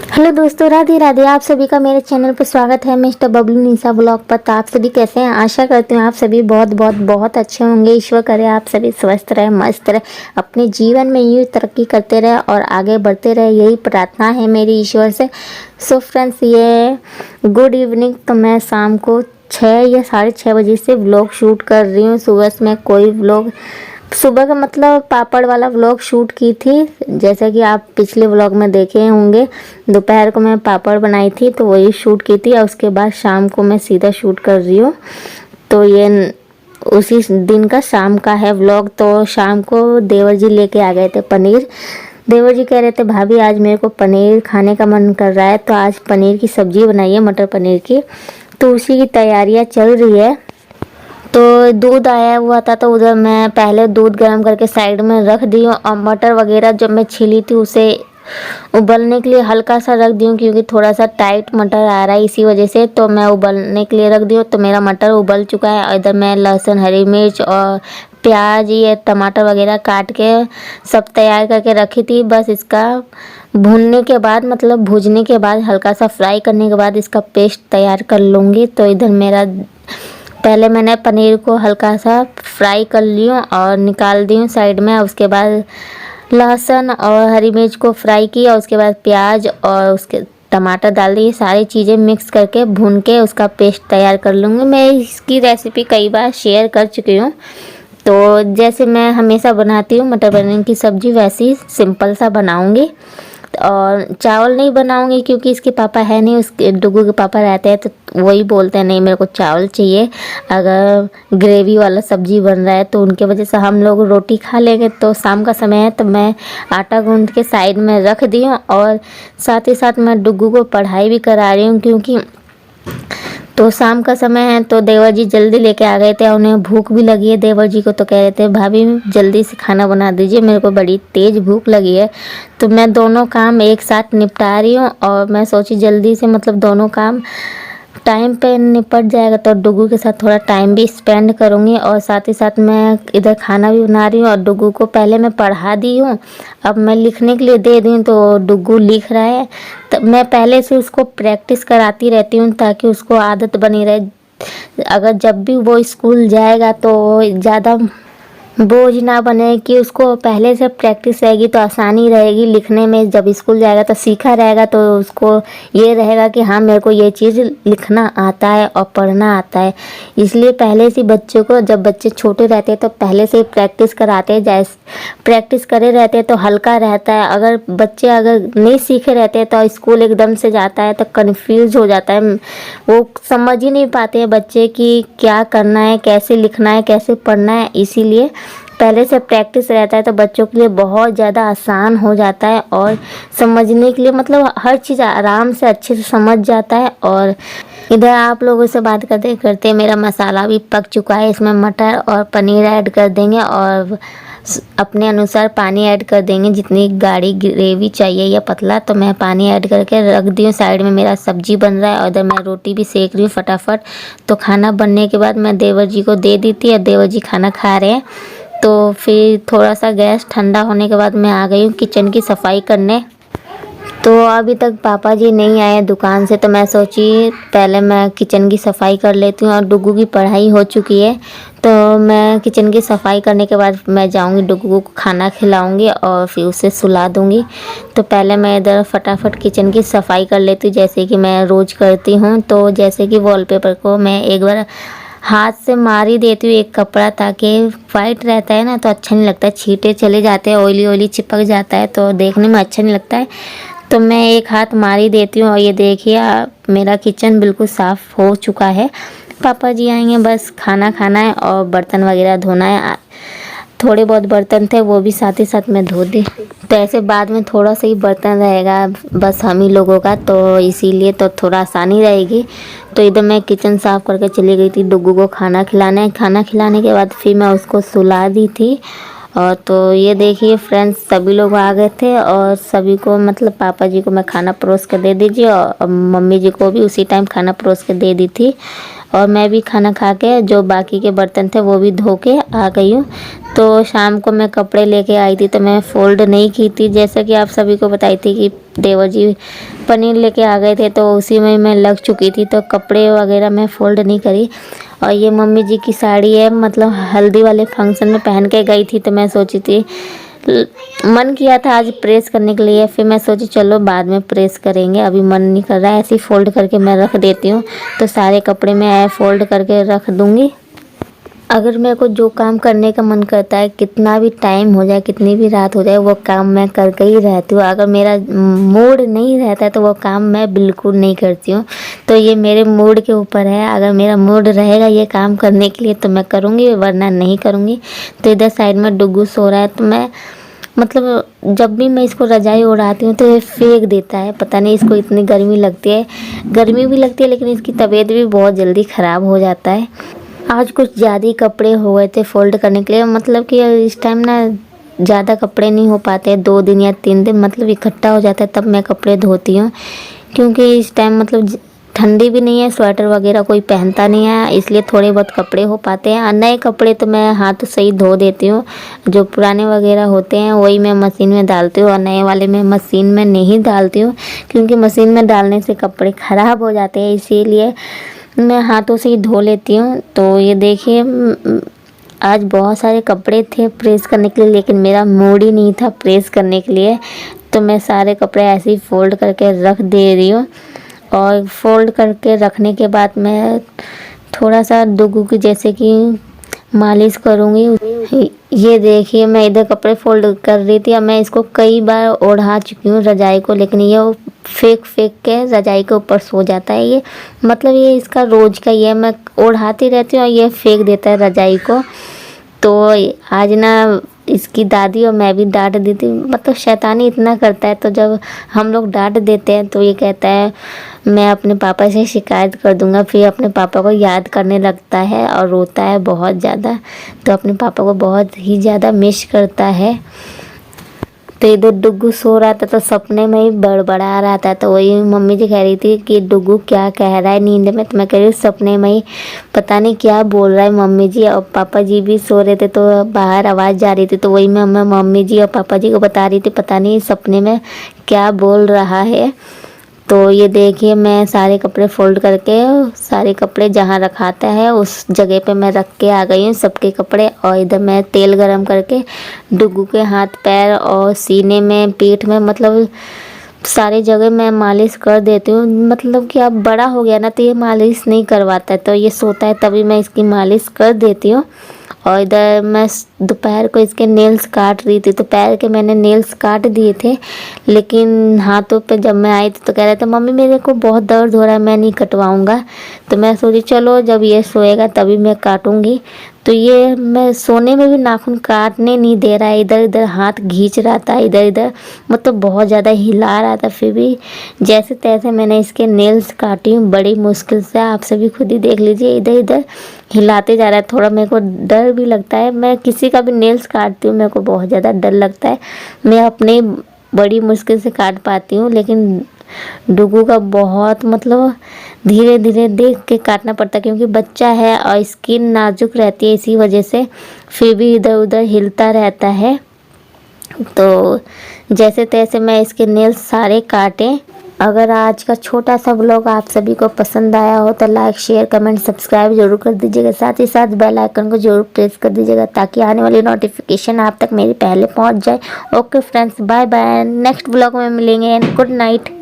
Hello दोस्तों, राधे राधे। आप सभी का मेरे चैनल पर स्वागत है मिस्टर बबलू निशा ब्लॉग पर। तो आप सभी कैसे हैं? आशा करती हूँ आप सभी बहुत बहुत बहुत अच्छे होंगे। ईश्वर करे आप सभी स्वस्थ रहे, मस्त रहे, अपने जीवन में यूँ तरक्की करते रहे और आगे बढ़ते रहे, यही प्रार्थना है मेरी ईश्वर से। सो फ्रेंड्स, ये गुड इवनिंग। तो मैं शाम को 6 या 6:30 बजे से व्लॉग शूट कर रही हूँ। सुबह से मैं कोई व्लॉग, सुबह का मतलब पापड़ वाला व्लॉग शूट की थी, जैसा कि आप पिछले व्लॉग में देखे होंगे। दोपहर को मैं पापड़ बनाई थी तो वही शूट की थी, और उसके बाद शाम को मैं सीधा शूट कर रही हूँ। तो ये उसी दिन का शाम का है व्लॉग। तो शाम को देवर जी लेके आ गए थे पनीर। देवर जी कह रहे थे भाभी आज मेरे को पनीर खाने का मन कर रहा है, तो आज पनीर की सब्जी बनाई है, मटर पनीर की। तो उसी की तैयारियां चल रही है। तो दूध आया हुआ था तो उधर मैं पहले दूध गर्म करके साइड में रख दी हूँ, और मटर वगैरह जब मैं छिली थी उसे उबलने के लिए हल्का सा रख दी हूँ, क्योंकि थोड़ा सा टाइट मटर आ रहा है, इसी वजह से तो मैं उबलने के लिए रख दी हूँ। तो मेरा मटर उबल चुका है, और इधर मैं लहसुन, हरी मिर्च और प्याज, ये टमाटर वगैरह काट के सब तैयार करके रखी थी। बस इसका भूनने के बाद, मतलब भूजने के बाद, हल्का सा फ्राई करने के बाद इसका पेस्ट तैयार कर लूँगी। तो इधर मेरा पहले मैंने पनीर को हल्का सा फ्राई कर ली हूँ और निकाल दी हूँ साइड में। उसके बाद लहसुन और हरी मिर्च को फ्राई किया, उसके बाद प्याज और उसके टमाटर डाल दिए, सारी चीज़ें मिक्स करके भून के उसका पेस्ट तैयार कर लूँगी। मैं इसकी रेसिपी कई बार शेयर कर चुकी हूँ। तो जैसे मैं हमेशा बनाती हूँ मटर पनीर की सब्ज़ी, वैसे ही सिंपल सा बनाऊँगी। और चावल नहीं बनाऊंगी क्योंकि इसके पापा है नहीं, उसके डुगू के पापा रहते हैं, तो वही बोलते हैं नहीं मेरे को चावल चाहिए। अगर ग्रेवी वाला सब्जी बन रहा है तो उनके वजह से हम लोग रोटी खा लेंगे। तो शाम का समय है तो मैं आटा गूंद के साइड में रख दी हूँ, और साथ ही साथ मैं डुगू को पढ़ाई भी करा रही हूँ, क्योंकि तो शाम का समय है। तो देवर जी जल्दी लेके आ गए थे, उन्हें भूख भी लगी है देवर जी को। तो कह रहे थे भाभी जल्दी से खाना बना दीजिए, मेरे को बड़ी तेज़ भूख लगी है। तो मैं दोनों काम एक साथ निपटा रही हूँ, और मैं सोची जल्दी से मतलब दोनों काम टाइम पे निपट जाएगा तो डुगू के साथ थोड़ा टाइम भी स्पेंड करूँगी। और साथ ही साथ मैं इधर खाना भी बना रही हूँ, और डुगू को पहले मैं पढ़ा दी हूँ, अब मैं लिखने के लिए दे दी हूँ। तो डुगू लिख रहा है, तो मैं पहले से उसको प्रैक्टिस कराती रहती हूँ ताकि उसको आदत बनी रहे। अगर जब भी वो स्कूल जाएगा तो ज़्यादा बोझ ना बने, कि उसको पहले से प्रैक्टिस रहेगी तो आसानी रहेगी लिखने में। जब स्कूल जाएगा तो सीखा रहेगा, तो उसको ये रहेगा कि हाँ मेरे को ये चीज़ लिखना आता है और पढ़ना आता है। इसलिए पहले से बच्चों को, जब बच्चे छोटे रहते हैं तो पहले से प्रैक्टिस कराते हैं, जैसे प्रैक्टिस करे रहते हैं तो हल्का रहता है। अगर बच्चे अगर नहीं सीखे रहते हैं तो स्कूल एकदम से जाता है तो कन्फ्यूज हो जाता है, वो समझ ही नहीं पाते हैं बच्चे कि क्या करना है, कैसे लिखना है, कैसे पढ़ना है। इसीलिए पहले से प्रैक्टिस रहता है तो बच्चों के लिए बहुत ज़्यादा आसान हो जाता है, और समझने के लिए मतलब हर चीज़ आराम से अच्छे से समझ जाता है। और इधर आप लोगों से बात करते करते मेरा मसाला भी पक चुका है। इसमें मटर और पनीर ऐड कर देंगे, और अपने अनुसार पानी ऐड कर देंगे, जितनी गाढ़ी ग्रेवी चाहिए या पतला। तो मैं पानी ऐड करके रख दी हूँ साइड में। मेरा सब्जी बन रहा है, और इधर मैं रोटी भी सेक रही हूँ फटाफट। तो खाना बनने के बाद मैं देवर जी को दे दी थी, और देवर जी खाना खा रहे हैं। तो फिर थोड़ा सा गैस ठंडा होने के बाद मैं आ गई हूँ किचन की सफाई करने। तो अभी तक पापा जी नहीं आए दुकान से, तो मैं सोची पहले मैं किचन की सफाई कर लेती हूँ। और डुगू की पढ़ाई हो चुकी है, तो मैं किचन की सफाई करने के बाद मैं जाऊँगी, डुगू को खाना खिलाऊँगी और फिर उसे सुला दूँगी। तो पहले मैं इधर फटाफट किचन की सफाई कर लेती हूँ, जैसे कि मैं रोज़ करती हूँ। तो जैसे कि वॉलपेपर को मैं एक बार हाथ से मार ही देती हूँ एक कपड़ा, ताकि वाइट रहता है ना तो अच्छा नहीं लगता है, छींटे चले जाते हैं, ऑयली ऑयली चिपक जाता है तो देखने में अच्छा नहीं लगता है। तो मैं एक हाथ मार ही देती हूँ। और ये देखिए मेरा किचन बिल्कुल साफ़ हो चुका है। पापा जी आएंगे, बस खाना खाना है और बर्तन वगैरह धोना है। थोड़े बहुत बर्तन थे वो भी साथ ही साथ मैं धो दी। तो ऐसे बाद में थोड़ा सा ही बर्तन रहेगा बस हम ही लोगों का, तो इसीलिए तो थोड़ा आसानी रहेगी। तो इधर मैं किचन साफ़ करके चली गई थी डुगू को खाना खिलाने। खाना खिलाने के बाद फिर मैं उसको सुला दी थी। और तो ये देखिए फ्रेंड्स, सभी लोग आ गए थे, और सभी को मतलब पापा जी को मैं खाना परोस कर दे दीजिए, और मम्मी जी को भी उसी टाइम खाना परोस कर दे दी थी। और मैं भी खाना खा के जो बाकी के बर्तन थे वो भी धो के आ गई हूँ। तो शाम को मैं कपड़े लेके आई थी तो मैं फ़ोल्ड नहीं की थी, जैसा कि आप सभी को बताई थी कि देवर जी पनीर लेके आ गए थे तो उसी में मैं लग चुकी थी, तो कपड़े वगैरह मैं फ़ोल्ड नहीं करी। और ये मम्मी जी की साड़ी है, मतलब हल्दी वाले फंक्शन में पहन के गई थी, तो मैं सोची थी, मन किया था आज प्रेस करने के लिए, फिर मैं सोची चलो बाद में प्रेस करेंगे, अभी मन नहीं कर रहा है। ऐसे ही फ़ोल्ड करके मैं रख देती हूँ, तो सारे कपड़े मैं फ़ोल्ड करके रख दूँगी। अगर मेरे को जो काम करने का मन करता है, कितना भी टाइम हो जाए, कितनी भी रात हो जाए, वो काम मैं करके ही रहती हूँ। अगर मेरा मूड नहीं रहता है तो वो काम मैं बिल्कुल नहीं करती हूँ। तो ये मेरे मूड के ऊपर है, अगर मेरा मूड रहेगा ये काम करने के लिए तो मैं करूँगी, वरना नहीं करूँगी। तो इधर साइड में डुग्गू सो रहा है, तो मैं मतलब जब भी मैं इसको रजाई उड़ाती हूँ तो ये फेंक देता है, पता नहीं इसको इतनी गर्मी लगती है। गर्मी भी लगती है लेकिन इसकी तबीयत भी बहुत जल्दी ख़राब हो जाता है। आज कुछ ज़्यादा ही कपड़े हो गए थे फ़ोल्ड करने के लिए, मतलब कि इस टाइम ना ज़्यादा कपड़े नहीं हो पाते, 2 दिन या 3 दिन मतलब इकट्ठा हो जाता है तब मैं कपड़े धोती हूँ। क्योंकि इस टाइम मतलब ठंडी भी नहीं है, स्वेटर वगैरह कोई पहनता नहीं है, इसलिए थोड़े बहुत कपड़े हो पाते हैं। और नए कपड़े तो मैं हाथ से ही धो देती हूँ, जो पुराने वगैरह होते हैं वही मैं मशीन में डालती हूँ, और नए वाले मैं मशीन में नहीं डालती हूँ, क्योंकि मशीन में डालने से कपड़े ख़राब हो जाते हैं, इसीलिए मैं हाथों से ही धो लेती हूँ। तो ये देखिए आज बहुत सारे कपड़े थे प्रेस करने के लिए, लेकिन मेरा मूड ही नहीं था प्रेस करने के लिए, तो मैं सारे कपड़े ऐसे ही फ़ोल्ड करके रख दे रही हूँ। और फ़ोल्ड करके रखने के बाद मैं थोड़ा सा डुग्गू की जैसे कि मालिश करूँगी। ये देखिए मैं इधर कपड़े फ़ोल्ड कर रही थी, अब मैं इसको कई बार ओढ़ा चुकी हूँ रजाई को, लेकिन ये फेंक के रजाई के ऊपर सो जाता है। ये मतलब ये इसका रोज़ का ये, मैं ओढ़ाती रहती हूँ और ये फेंक देता है रजाई को। तो आज ना इसकी दादी और मैं भी डांट दी थी, मतलब शैतानी इतना करता है, तो जब हम लोग डांट देते हैं तो ये कहता है मैं अपने पापा से शिकायत कर दूंगा। फिर अपने पापा को याद करने लगता है और रोता है बहुत ज़्यादा, तो अपने पापा को बहुत ही ज़्यादा मिस करता है। तो इधर डुग्गू सो रहा था तो सपने में ही बड़बड़ा रहा था, तो वही मम्मी जी कह रही थी कि डुग्गू क्या कह रहा है नींद में, तो मैं कह रही हूँ सपने में ही पता नहीं क्या बोल रहा है मम्मी जी। और पापा जी भी सो रहे थे तो बाहर आवाज़ जा रही थी, तो वही मैं मम्मी जी और पापा जी को बता रही थी पता नहीं सपने में क्या बोल रहा है। तो ये देखिए मैं सारे कपड़े फ़ोल्ड करके सारे कपड़े जहाँ रखाता है उस जगह पे मैं रख के आ गई हूँ सबके कपड़े। और इधर मैं तेल गरम करके डुग्गू के हाथ पैर और सीने में पीठ में मतलब सारी जगह मैं मालिश कर देती हूँ। मतलब कि अब बड़ा हो गया ना तो ये मालिश नहीं करवाता है, तो ये सोता है तभी मैं इसकी मालिश कर देती हूँ। और इधर मैं दोपहर को इसके नेल्स काट रही थी, तो पैर के मैंने नेल्स काट दिए थे, लेकिन हाथों पे जब मैं आई थी तो कह रहे थे मम्मी मेरे को बहुत दर्द हो रहा है मैं नहीं कटवाऊँगा। तो मैं सोची चलो जब ये सोएगा तभी मैं काटूँगी। तो ये मैं सोने में भी नाखून काटने नहीं दे रहा है, इधर इधर हाथ खींच रहा था, इधर इधर मतलब बहुत ज़्यादा हिला रहा था। फिर भी जैसे तैसे मैंने इसके नेल्स काटी हूँ बड़ी मुश्किल से, आप सभी खुद ही देख लीजिए इधर इधर हिलाते जा रहा है। थोड़ा मेरे को डर भी लगता है, मैं किसी का भी नेल्स काटती हूँ मेरे को बहुत ज़्यादा डर लगता है, मैं अपने बड़ी मुश्किल से काट पाती हूँ, लेकिन डुग्गू का बहुत मतलब धीरे धीरे देख के काटना पड़ता है, क्योंकि बच्चा है और स्किन नाजुक रहती है, इसी वजह से फिर भी इधर उधर हिलता रहता है। तो जैसे तैसे मैं इसके नेल्स सारे काटे। अगर आज का छोटा सा व्लॉग आप सभी को पसंद आया हो तो लाइक शेयर कमेंट सब्सक्राइब जरूर कर दीजिएगा, साथ ही साथ बेल आइकन को जरूर प्रेस कर दीजिएगा ताकि आने वाली नोटिफिकेशन आप तक मेरी पहले पहुंच जाए। Okay friends, bye bye, next vlog में मिलेंगे, गुड नाइट।